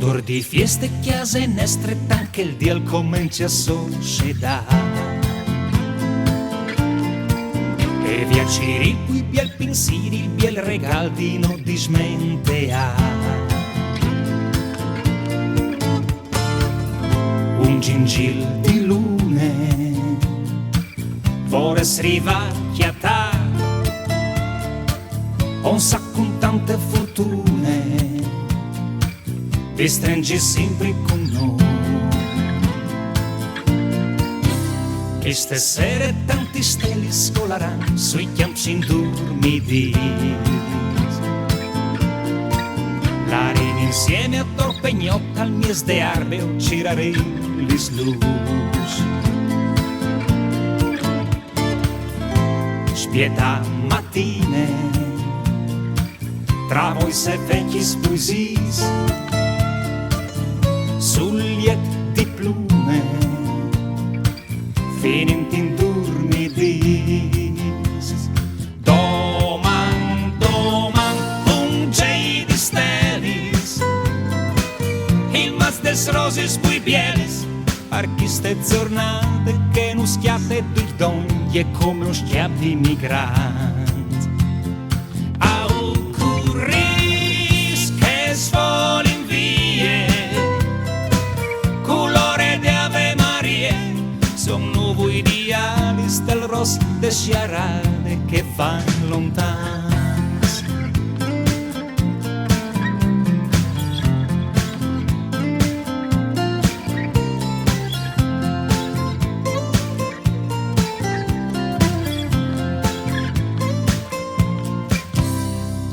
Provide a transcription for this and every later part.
Odor di fieste, chiese, nestre, anche il dia comincia a società. E via ciricui, via il pensieri, via il regaldino di smentea. Un gingil di lune, vorres rivacchiata, un sacco con tante fortune, ti stringi sempre con noi. Che stasera tanti stelle scolaranno sui campi indormiti. L'aria insieme a torpegnotta al mies de arbe girare gli slus. Spieta mattine, tra voi se vecchi spuisis, sul liet di plume, finint in dormidis. Doman, un gei di stelis, il mas des rosis pui bielis, par queste giornate che non schiatte di doglie come un schiav di migrant. Aucuris che svolin vie, colore di Ave Maria, son nuovo idealis del ros de sciarade che van lontans.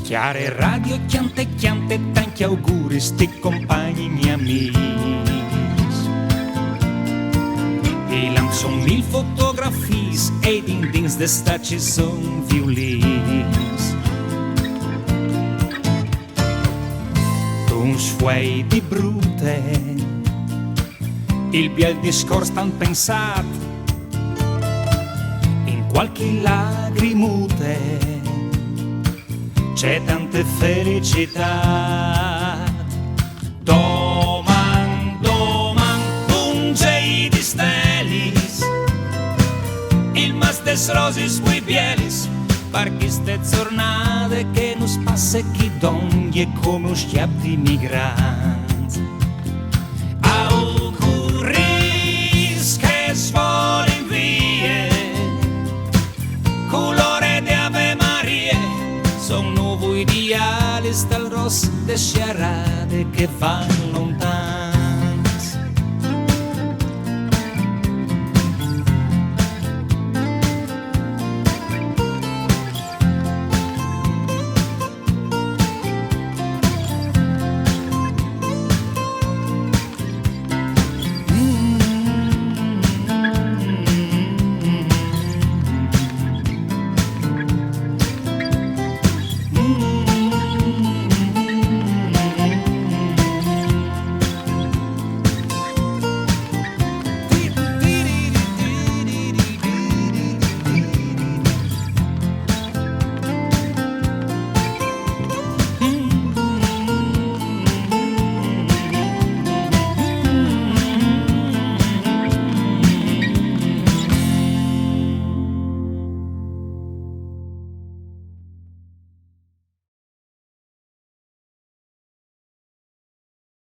Chiare radio, chiante, tanti auguri, sti compagni miei amici. Ilam son mil fotografies ed in dins de staci son violins. Un sfuei di brute, il biel discors tan pensat, in qualche lagrimute c'è tante felicità. Doman, un gei di stelis, il mas des rosis pui bielis, par queste giornate che non spasse chi donglie come un schiav di migrant. Aucuris che svolin vie, colore di Ave Maria, son nuovo idealis dal ros de sciarade che van lontano.